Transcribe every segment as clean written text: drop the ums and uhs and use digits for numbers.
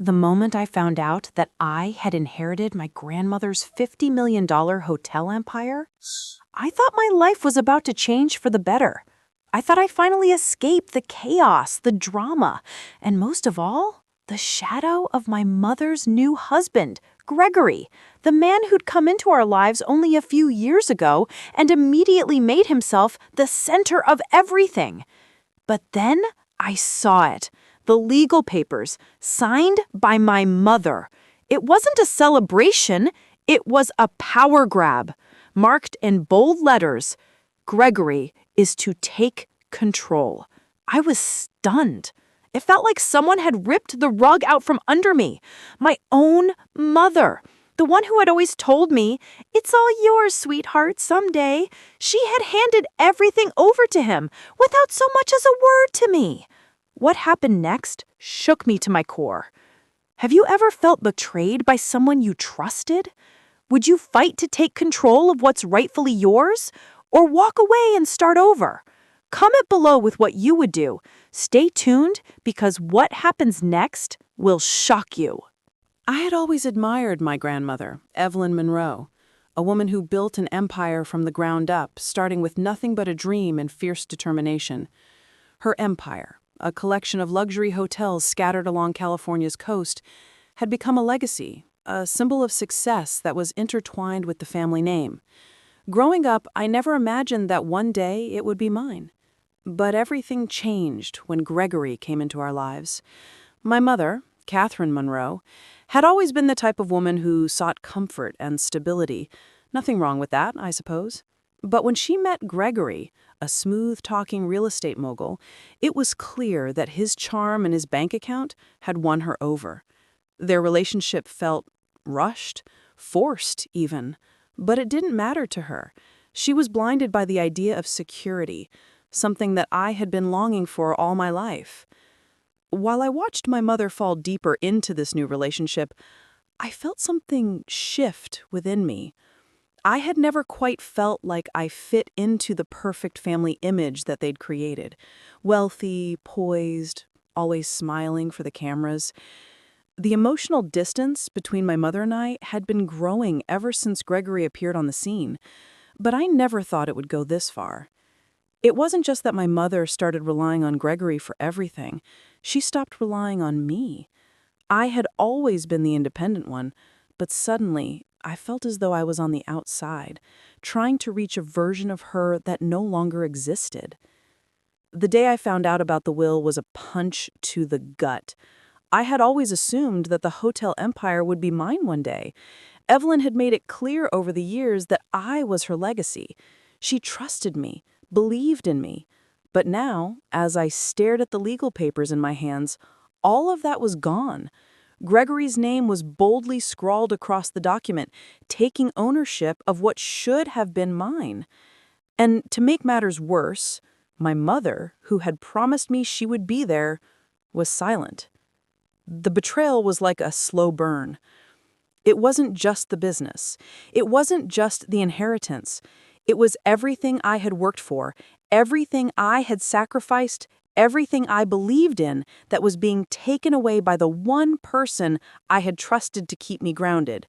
The moment I found out that I had inherited my grandmother's $50 million hotel empire, I thought my life was about to change for the better. I thought I finally escaped the chaos, the drama, and most of all, the shadow of my mother's new husband, Gregory, the man who'd come into our lives only a few years ago and immediately made himself the center of everything. But then I saw it. The legal papers, signed by my mother. It wasn't a celebration, it was a power grab, marked in bold letters. Gregory is to take control. I was stunned. It felt like someone had ripped the rug out from under me. My own mother, the one who had always told me, "It's all yours, sweetheart, someday." She had handed everything over to him without so much as a word to me. What happened next shook me to my core. Have you ever felt betrayed by someone you trusted? Would you fight to take control of what's rightfully yours, or walk away and start over? Comment below with what you would do. Stay tuned, because what happens next will shock you. I had always admired my grandmother, Evelyn Monroe, a woman who built an empire from the ground up, starting with nothing but a dream and fierce determination. Her empire, a collection of luxury hotels scattered along California's coast, had become a legacy, a symbol of success that was intertwined with the family name. Growing up, I never imagined that one day it would be mine. But everything changed when Gregory came into our lives. My mother, Catherine Monroe, had always been the type of woman who sought comfort and stability. Nothing wrong with that, I suppose. But when she met Gregory, a smooth-talking real estate mogul, it was clear that his charm and his bank account had won her over. Their relationship felt rushed, forced even, but it didn't matter to her. She was blinded by the idea of security, something that I had been longing for all my life. While I watched my mother fall deeper into this new relationship, I felt something shift within me. I had never quite felt like I fit into the perfect family image that they'd created. Wealthy, poised, always smiling for the cameras. The emotional distance between my mother and I had been growing ever since Gregory appeared on the scene, but I never thought it would go this far. It wasn't just that my mother started relying on Gregory for everything. She stopped relying on me. I had always been the independent one, but suddenly I felt as though I was on the outside, trying to reach a version of her that no longer existed. The day I found out about the will was a punch to the gut. I had always assumed that the hotel empire would be mine one day. Evelyn had made it clear over the years that I was her legacy. She trusted me, believed in me. But now, as I stared at the legal papers in my hands, all of that was gone. Gregory's name was boldly scrawled across the document, taking ownership of what should have been mine. And to make matters worse, my mother, who had promised me she would be there, was silent. The betrayal was like a slow burn. It wasn't just the business. It wasn't just the inheritance. It was everything I had worked for, everything I had sacrificed, everything I believed in that was being taken away by the one person I had trusted to keep me grounded.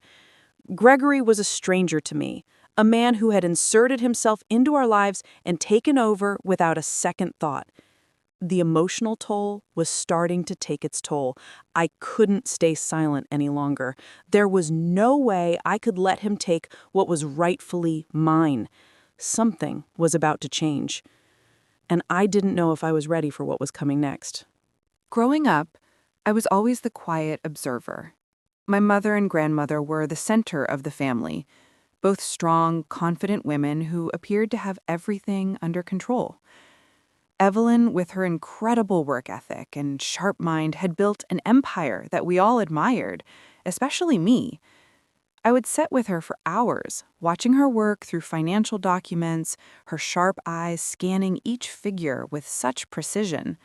Gregory was a stranger to me, a man who had inserted himself into our lives and taken over without a second thought. The emotional toll was starting to take its toll. I couldn't stay silent any longer. There was no way I could let him take what was rightfully mine. Something was about to change, and I didn't know if I was ready for what was coming next. Growing up, I was always the quiet observer. My mother and grandmother were the center of the family, both strong, confident women who appeared to have everything under control. Evelyn, with her incredible work ethic and sharp mind, had built an empire that we all admired, especially me. I would sit with her for hours, watching her work through financial documents, her sharp eyes scanning each figure with such precision.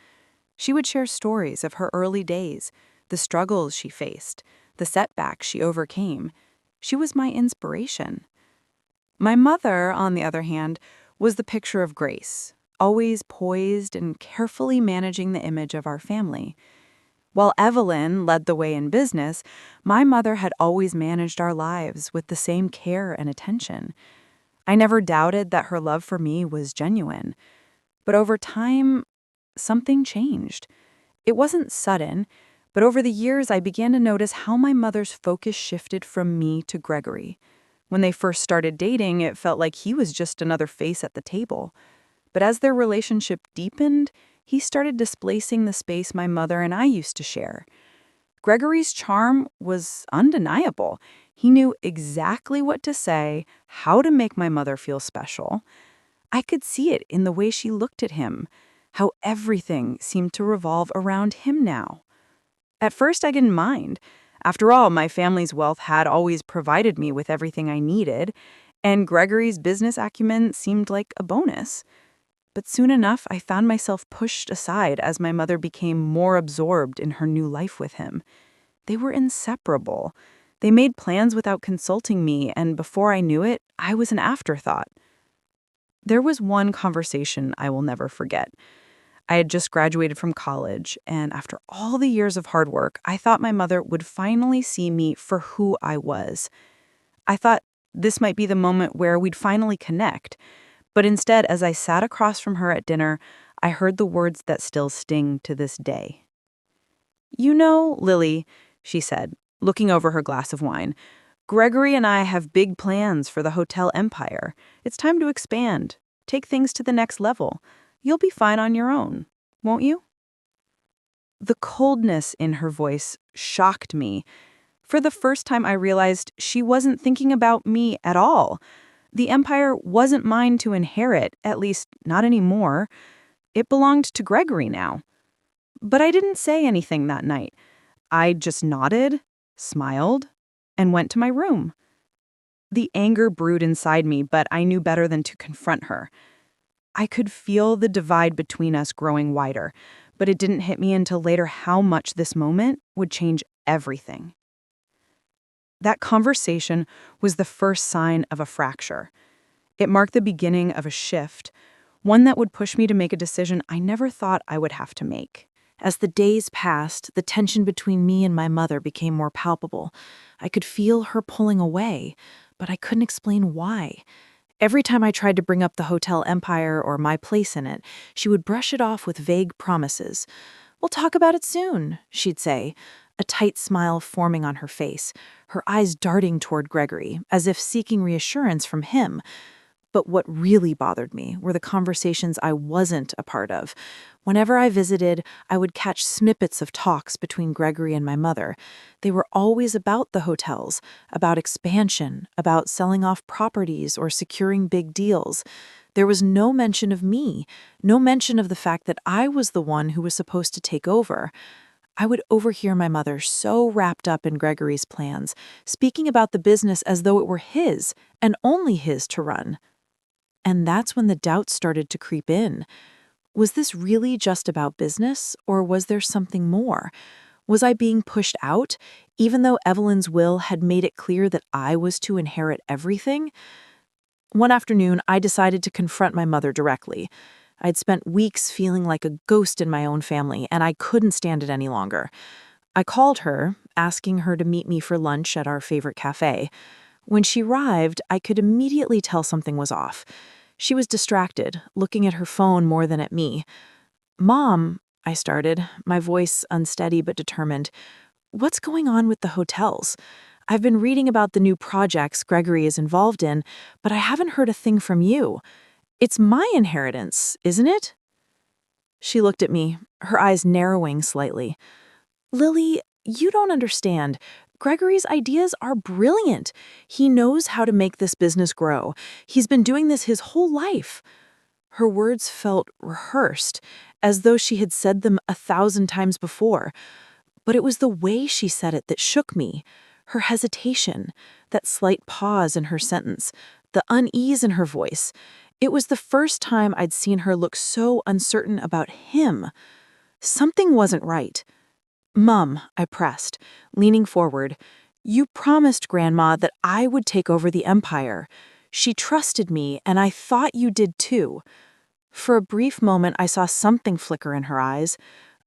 She would share stories of her early days, the struggles she faced, the setbacks she overcame. She was my inspiration. My mother, on the other hand, was the picture of grace, always poised and carefully managing the image of our family. While Evelyn led the way in business, my mother had always managed our lives with the same care and attention. I never doubted that her love for me was genuine. But over time, something changed. It wasn't sudden, but over the years I began to notice how my mother's focus shifted from me to Gregory. When they first started dating, it felt like he was just another face at the table. But as their relationship deepened, he started displacing the space my mother and I used to share. Gregory's charm was undeniable. He knew exactly what to say, how to make my mother feel special. I could see it in the way she looked at him, how everything seemed to revolve around him now. At first, I didn't mind. After all, my family's wealth had always provided me with everything I needed, and Gregory's business acumen seemed like a bonus. But soon enough, I found myself pushed aside as my mother became more absorbed in her new life with him. They were inseparable. They made plans without consulting me, and before I knew it, I was an afterthought. There was one conversation I will never forget. I had just graduated from college, and after all the years of hard work, I thought my mother would finally see me for who I was. I thought this might be the moment where we'd finally connect. But instead, as I sat across from her at dinner, I heard the words that still sting to this day. "You know, Lily," she said, looking over her glass of wine, "Gregory and I have big plans for the hotel empire. It's time to expand, take things to the next level. You'll be fine on your own, won't you?" The coldness in her voice shocked me. For the first time, I realized she wasn't thinking about me at all. The empire wasn't mine to inherit, at least not anymore. It belonged to Gregory now. But I didn't say anything that night. I just nodded, smiled, and went to my room. The anger brewed inside me, but I knew better than to confront her. I could feel the divide between us growing wider, but it didn't hit me until later how much this moment would change everything. That conversation was the first sign of a fracture. It marked the beginning of a shift, one that would push me to make a decision I never thought I would have to make. As the days passed, the tension between me and my mother became more palpable. I could feel her pulling away, but I couldn't explain why. Every time I tried to bring up the hotel empire or my place in it, she would brush it off with vague promises. "We'll talk about it soon," she'd say, a tight smile forming on her face, her eyes darting toward Gregory, as if seeking reassurance from him. But what really bothered me were the conversations I wasn't a part of. Whenever I visited, I would catch snippets of talks between Gregory and my mother. They were always about the hotels, about expansion, about selling off properties or securing big deals. There was no mention of me, no mention of the fact that I was the one who was supposed to take over. I would overhear my mother so wrapped up in Gregory's plans, speaking about the business as though it were his, and only his to run. And that's when the doubt started to creep in. Was this really just about business, or was there something more? Was I being pushed out, even though Evelyn's will had made it clear that I was to inherit everything? One afternoon, I decided to confront my mother directly. I'd spent weeks feeling like a ghost in my own family, and I couldn't stand it any longer. I called her, asking her to meet me for lunch at our favorite cafe. When she arrived, I could immediately tell something was off. She was distracted, looking at her phone more than at me. "Mom," I started, my voice unsteady but determined, "what's going on with the hotels? I've been reading about the new projects Gregory is involved in, but I haven't heard a thing from you. It's my inheritance, isn't it?" She looked at me, her eyes narrowing slightly. "Lily, you don't understand. Gregory's ideas are brilliant. He knows how to make this business grow. He's been doing this his whole life." Her words felt rehearsed, as though she had said them 1,000 times before. But it was the way she said it that shook me. Her hesitation, that slight pause in her sentence, the unease in her voice. It was the first time I'd seen her look so uncertain about him. Something wasn't right. "Mum," I pressed, leaning forward, "you promised Grandma that I would take over the empire. She trusted me, and I thought you did too." For a brief moment, I saw something flicker in her eyes.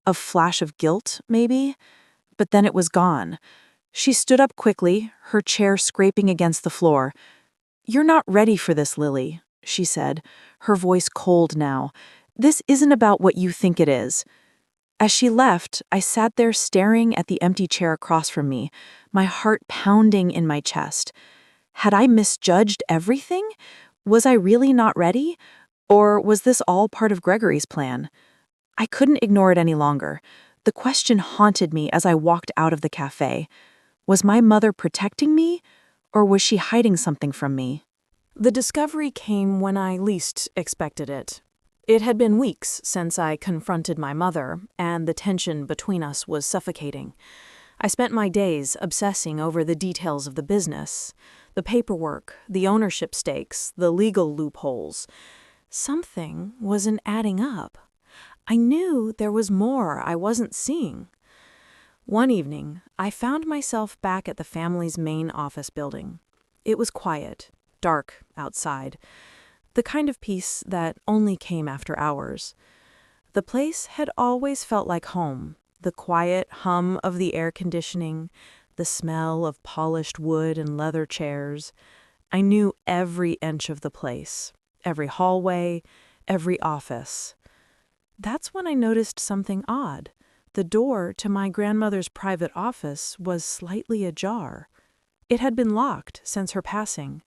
A flash of guilt, maybe? But then it was gone. She stood up quickly, her chair scraping against the floor. "You're not ready for this, Lily," she said, her voice cold now. "This isn't about what you think it is." As she left, I sat there staring at the empty chair across from me, my heart pounding in my chest. Had I misjudged everything? Was I really not ready? Or was this all part of Gregory's plan? I couldn't ignore it any longer. The question haunted me as I walked out of the cafe. Was my mother protecting me, or was she hiding something from me? The discovery came when I least expected it. It had been weeks since I confronted my mother, and the tension between us was suffocating. I spent my days obsessing over the details of the business, the paperwork, the ownership stakes, the legal loopholes. Something wasn't adding up. I knew there was more I wasn't seeing. One evening, I found myself back at the family's main office building. It was quiet, dark outside, the kind of peace that only came after hours. The place had always felt like home, the quiet hum of the air conditioning, the smell of polished wood and leather chairs. I knew every inch of the place, every hallway, every office. That's when I noticed something odd. The door to my grandmother's private office was slightly ajar. It had been locked since her passing,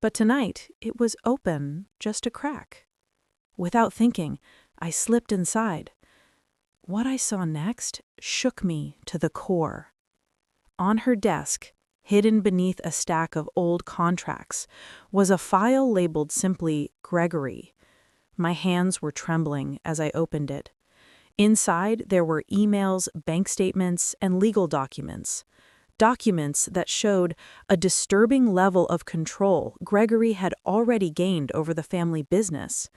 but tonight it was open just a crack. Without thinking, I slipped inside. What I saw next shook me to the core. On her desk, hidden beneath a stack of old contracts, was a file labeled simply Gregory. My hands were trembling as I opened it. Inside, there were emails, bank statements, and legal documents. Documents that showed a disturbing level of control Gregory had already gained over the family business.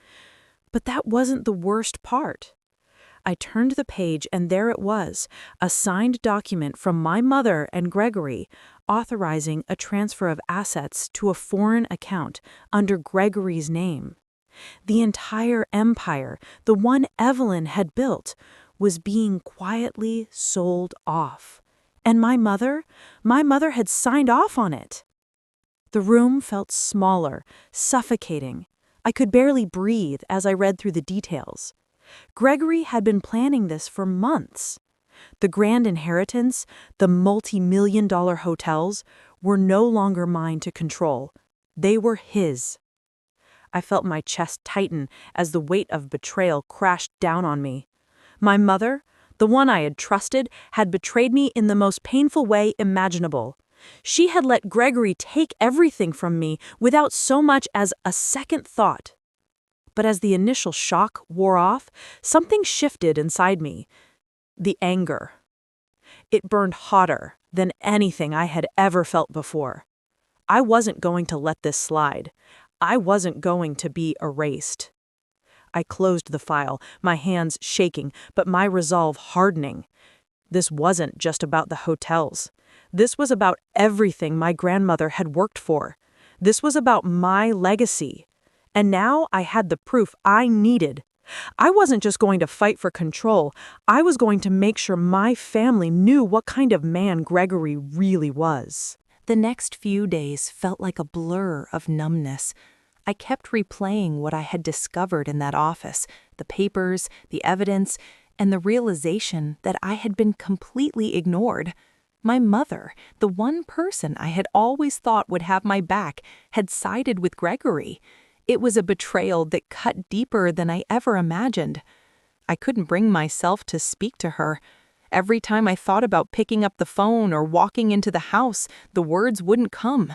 But that wasn't the worst part. I turned the page and there it was, a signed document from my mother and Gregory authorizing a transfer of assets to a foreign account under Gregory's name. The entire empire, the one Evelyn had built, was being quietly sold off. And my mother had signed off on it. The room felt smaller, suffocating. I could barely breathe as I read through the details. Gregory had been planning this for months. The grand inheritance, the multi-million-dollar hotels, were no longer mine to control. They were his. I felt my chest tighten as the weight of betrayal crashed down on me. My mother, the one I had trusted, had betrayed me in the most painful way imaginable. She had let Gregory take everything from me without so much as a second thought. But as the initial shock wore off, something shifted inside me. The anger. It burned hotter than anything I had ever felt before. I wasn't going to let this slide. I wasn't going to be erased. I closed the file, my hands shaking, but my resolve hardening. This wasn't just about the hotels. This was about everything my grandmother had worked for. This was about my legacy. And now I had the proof I needed. I wasn't just going to fight for control. I was going to make sure my family knew what kind of man Gregory really was. The next few days felt like a blur of numbness. I kept replaying what I had discovered in that office, the papers, the evidence, and the realization that I had been completely ignored. My mother, the one person I had always thought would have my back, had sided with Gregory. It was a betrayal that cut deeper than I ever imagined. I couldn't bring myself to speak to her. Every time I thought about picking up the phone or walking into the house, the words wouldn't come.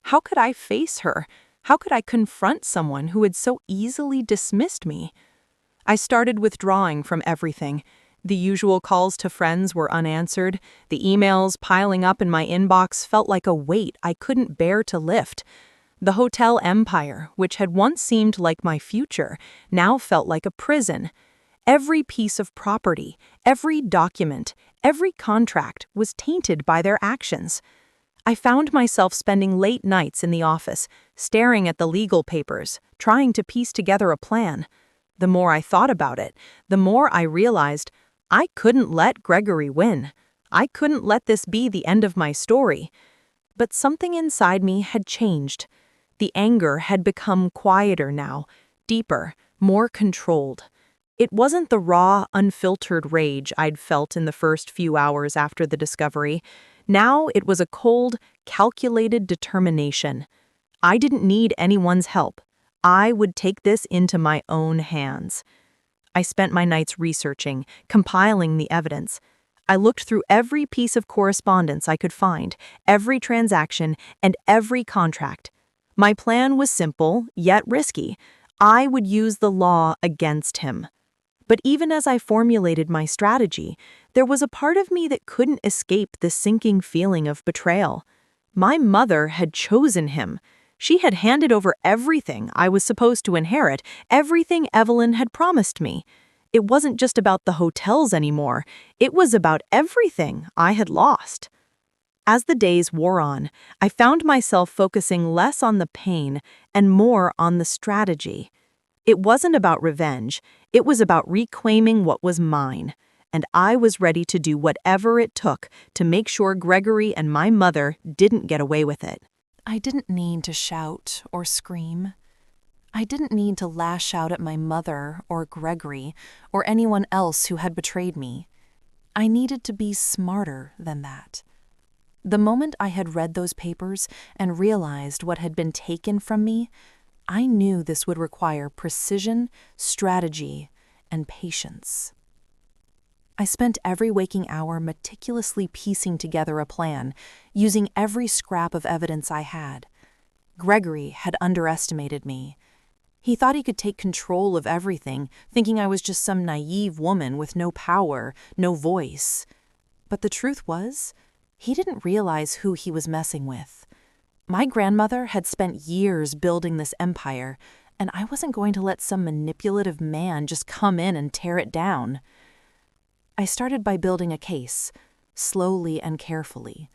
How could I face her? How could I confront someone who had so easily dismissed me? I started withdrawing from everything. The usual calls to friends were unanswered. The emails piling up in my inbox felt like a weight I couldn't bear to lift. The hotel empire, which had once seemed like my future, now felt like a prison. Every piece of property, every document, every contract was tainted by their actions. I found myself spending late nights in the office, staring at the legal papers, trying to piece together a plan. The more I thought about it, the more I realized I couldn't let Gregory win. I couldn't let this be the end of my story. But something inside me had changed. The anger had become quieter now, deeper, more controlled. It wasn't the raw, unfiltered rage I'd felt in the first few hours after the discovery. Now it was a cold, calculated determination. I didn't need anyone's help. I would take this into my own hands. I spent my nights researching, compiling the evidence. I looked through every piece of correspondence I could find, every transaction, and every contract. My plan was simple, yet risky. I would use the law against him. But even as I formulated my strategy, there was a part of me that couldn't escape the sinking feeling of betrayal. My mother had chosen him. She had handed over everything I was supposed to inherit, everything Evelyn had promised me. It wasn't just about the hotels anymore. It was about everything I had lost. As the days wore on, I found myself focusing less on the pain and more on the strategy. It wasn't about revenge, it was about reclaiming what was mine, and I was ready to do whatever it took to make sure Gregory and my mother didn't get away with it. I didn't need to shout or scream. I didn't need to lash out at my mother or Gregory or anyone else who had betrayed me. I needed to be smarter than that. The moment I had read those papers and realized what had been taken from me, I knew this would require precision, strategy, and patience. I spent every waking hour meticulously piecing together a plan, using every scrap of evidence I had. Gregory had underestimated me. He thought he could take control of everything, thinking I was just some naive woman with no power, no voice. But the truth was, he didn't realize who he was messing with. My grandmother had spent years building this empire, and I wasn't going to let some manipulative man just come in and tear it down. I started by building a case, slowly and carefully.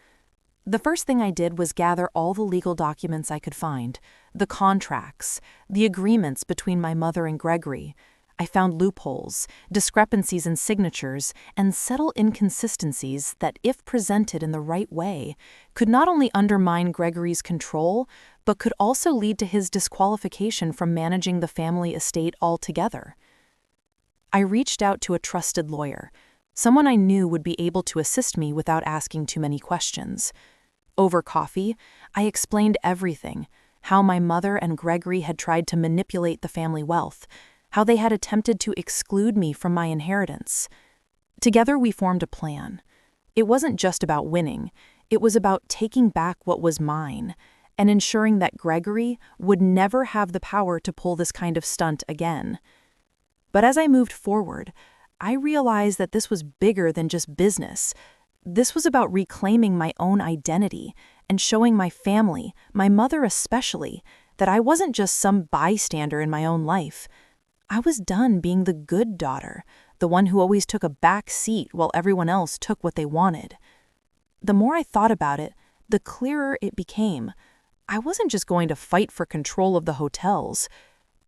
The first thing I did was gather all the legal documents I could find, the contracts, the agreements between my mother and Gregory. I found loopholes, discrepancies in signatures, and subtle inconsistencies that, if presented in the right way, could not only undermine Gregory's control, but could also lead to his disqualification from managing the family estate altogether. I reached out to a trusted lawyer, someone I knew would be able to assist me without asking too many questions. Over coffee, I explained everything: how my mother and Gregory had tried to manipulate the family wealth, how they had attempted to exclude me from my inheritance. Together we formed a plan. It wasn't just about winning, it was about taking back what was mine and ensuring that Gregory would never have the power to pull this kind of stunt again. But as I moved forward, I realized that this was bigger than just business. This was about reclaiming my own identity and showing my family, my mother especially, that I wasn't just some bystander in my own life. I was done being the good daughter, the one who always took a back seat while everyone else took what they wanted. The more I thought about it, the clearer it became. I wasn't just going to fight for control of the hotels.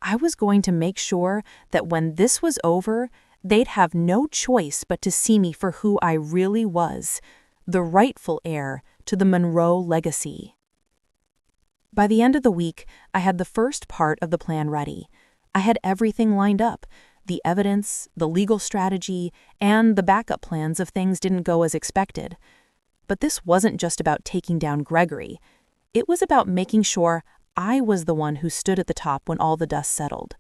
I was going to make sure that when this was over, they'd have no choice but to see me for who I really was, the rightful heir to the Monroe legacy. By the end of the week, I had the first part of the plan ready. I had everything lined up: the evidence, the legal strategy, and the backup plans if things didn't go as expected. But this wasn't just about taking down Gregory. It was about making sure I was the one who stood at the top when all the dust settled.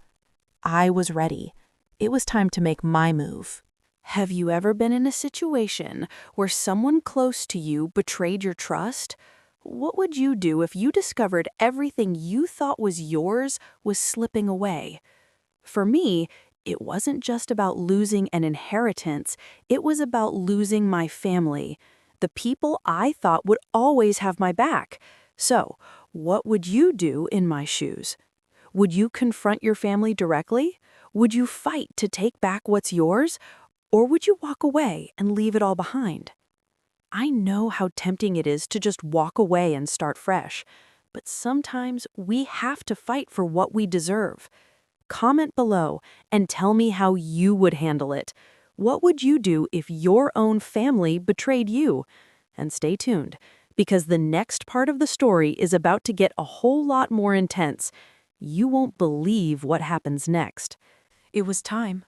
I was ready. It was time to make my move. Have you ever been in a situation where someone close to you betrayed your trust? What would you do if you discovered everything you thought was yours was slipping away? For me, it wasn't just about losing an inheritance, it was about losing my family, the people I thought would always have my back. So, what would you do in my shoes? Would you confront your family directly? Would you fight to take back what's yours? Or would you walk away and leave it all behind? I know how tempting it is to just walk away and start fresh, but sometimes we have to fight for what we deserve. Comment below and tell me how you would handle it. What would you do if your own family betrayed you? And stay tuned, because the next part of the story is about to get a whole lot more intense. You won't believe what happens next. It was time.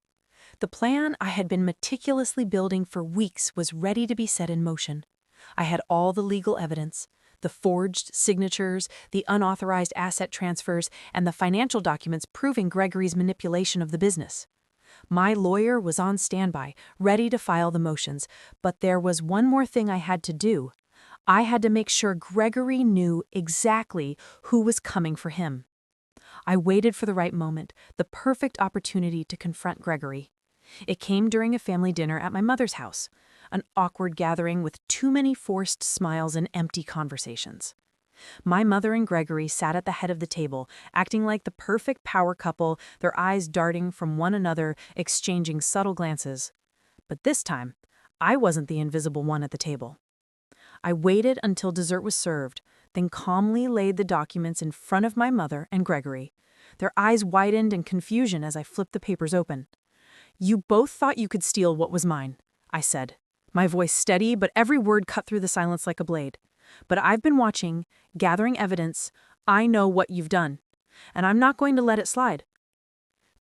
The plan I had been meticulously building for weeks was ready to be set in motion. I had all the legal evidence, the forged signatures, the unauthorized asset transfers, and the financial documents proving Gregory's manipulation of the business. My lawyer was on standby, ready to file the motions, but there was one more thing I had to do. I had to make sure Gregory knew exactly who was coming for him. I waited for the right moment, the perfect opportunity to confront Gregory. It came during a family dinner at my mother's house, an awkward gathering with too many forced smiles and empty conversations. My mother and Gregory sat at the head of the table, acting like the perfect power couple, their eyes darting from one another, exchanging subtle glances. But this time, I wasn't the invisible one at the table. I waited until dessert was served, then calmly laid the documents in front of my mother and Gregory. Their eyes widened in confusion as I flipped the papers open. "You both thought you could steal what was mine," I said, my voice steady, but every word cut through the silence like a blade. "But I've been watching, gathering evidence. I know what you've done, and I'm not going to let it slide."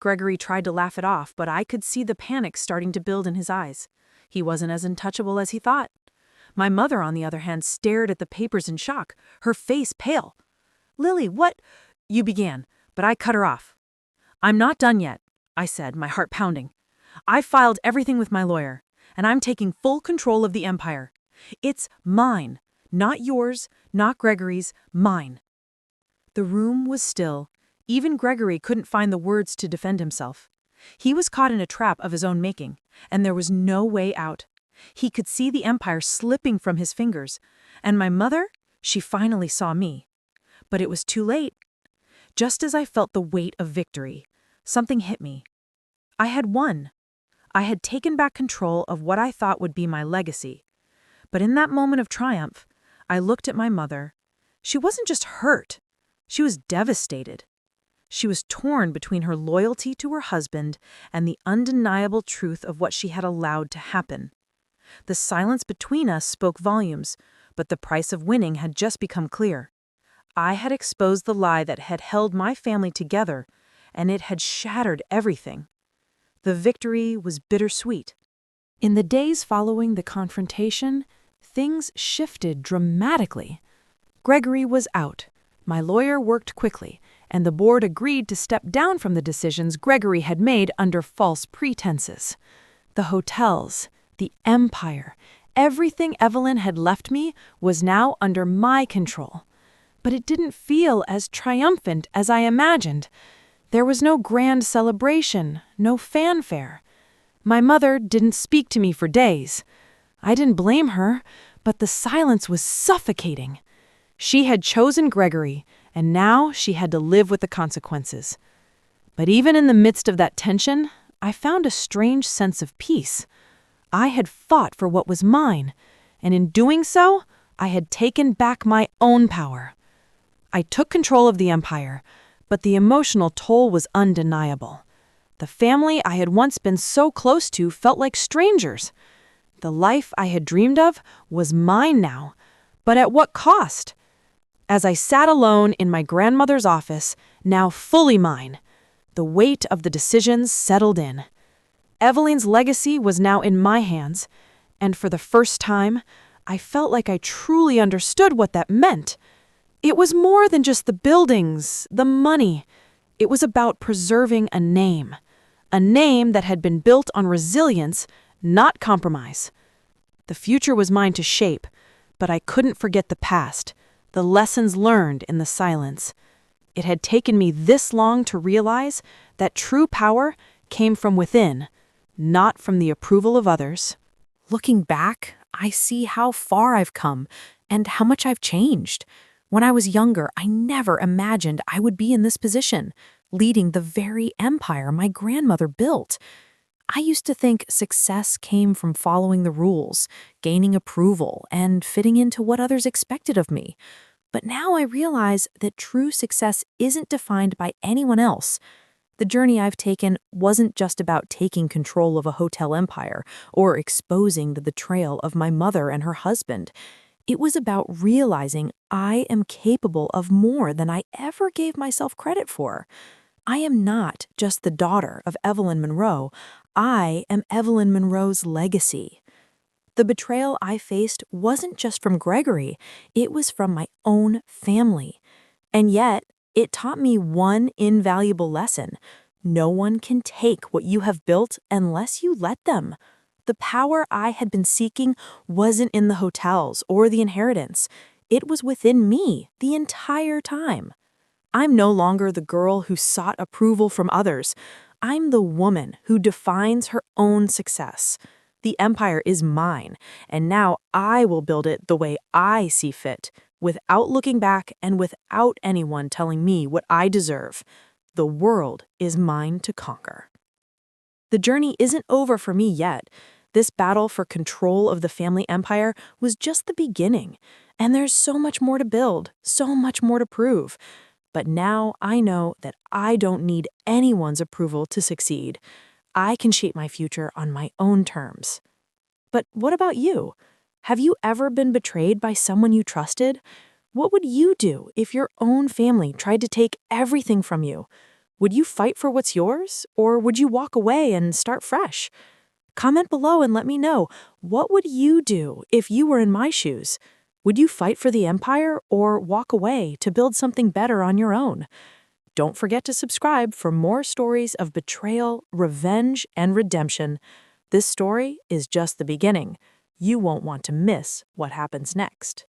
Gregory tried to laugh it off, but I could see the panic starting to build in his eyes. He wasn't as untouchable as he thought. My mother, on the other hand, stared at the papers in shock, her face pale. "Lily, what—" you began, but I cut her off. "I'm not done yet," I said, my heart pounding. "I filed everything with my lawyer, and I'm taking full control of the empire. It's mine. Not yours, not Gregory's, mine." The room was still. Even Gregory couldn't find the words to defend himself. He was caught in a trap of his own making, and there was no way out. He could see the empire slipping from his fingers, and my mother, she finally saw me. But it was too late. Just as I felt the weight of victory, something hit me. I had won. I had taken back control of what I thought would be my legacy. But in that moment of triumph, I looked at my mother. She wasn't just hurt. She was devastated. She was torn between her loyalty to her husband and the undeniable truth of what she had allowed to happen. The silence between us spoke volumes, but the price of winning had just become clear. I had exposed the lie that had held my family together, and it had shattered everything. The victory was bittersweet. In the days following the confrontation, things shifted dramatically. Gregory was out. My lawyer worked quickly, and the board agreed to step down from the decisions Gregory had made under false pretenses. The hotels, the empire, everything Evelyn had left me was now under my control. But it didn't feel as triumphant as I imagined. There was no grand celebration, no fanfare. My mother didn't speak to me for days. I didn't blame her, but the silence was suffocating. She had chosen Gregory, and now she had to live with the consequences. But even in the midst of that tension, I found a strange sense of peace. I had fought for what was mine, and in doing so, I had taken back my own power. I took control of the empire, but the emotional toll was undeniable. The family I had once been so close to felt like strangers. The life I had dreamed of was mine now, but at what cost? As I sat alone in my grandmother's office, now fully mine, the weight of the decisions settled in. Evelyn's legacy was now in my hands, and for the first time, I felt like I truly understood what that meant. It was more than just the buildings, the money. It was about preserving a name that had been built on resilience, not compromise. The future was mine to shape, but I couldn't forget the past, the lessons learned in the silence. It had taken me this long to realize that true power came from within, not from the approval of others. Looking back, I see how far I've come and how much I've changed. When I was younger, I never imagined I would be in this position, leading the very empire my grandmother built. I used to think success came from following the rules, gaining approval, and fitting into what others expected of me. But now I realize that true success isn't defined by anyone else. The journey I've taken wasn't just about taking control of a hotel empire or exposing the betrayal of my mother and her husband. It was about realizing I am capable of more than I ever gave myself credit for. I am not just the daughter of Evelyn Monroe. I am Evelyn Monroe's legacy. The betrayal I faced wasn't just from Gregory, it was from my own family. And yet, it taught me one invaluable lesson. No one can take what you have built unless you let them. The power I had been seeking wasn't in the hotels or the inheritance. It was within me the entire time. I'm no longer the girl who sought approval from others. I'm the woman who defines her own success. The empire is mine, and now I will build it the way I see fit, without looking back and without anyone telling me what I deserve. The world is mine to conquer. The journey isn't over for me yet. This battle for control of the family empire was just the beginning, and there's so much more to build, so much more to prove. But now I know that I don't need anyone's approval to succeed. I can shape my future on my own terms. But what about you? Have you ever been betrayed by someone you trusted? What would you do if your own family tried to take everything from you? Would you fight for what's yours, or would you walk away and start fresh? Comment below and let me know, what would you do if you were in my shoes? Would you fight for the empire or walk away to build something better on your own? Don't forget to subscribe for more stories of betrayal, revenge, and redemption. This story is just the beginning. You won't want to miss what happens next.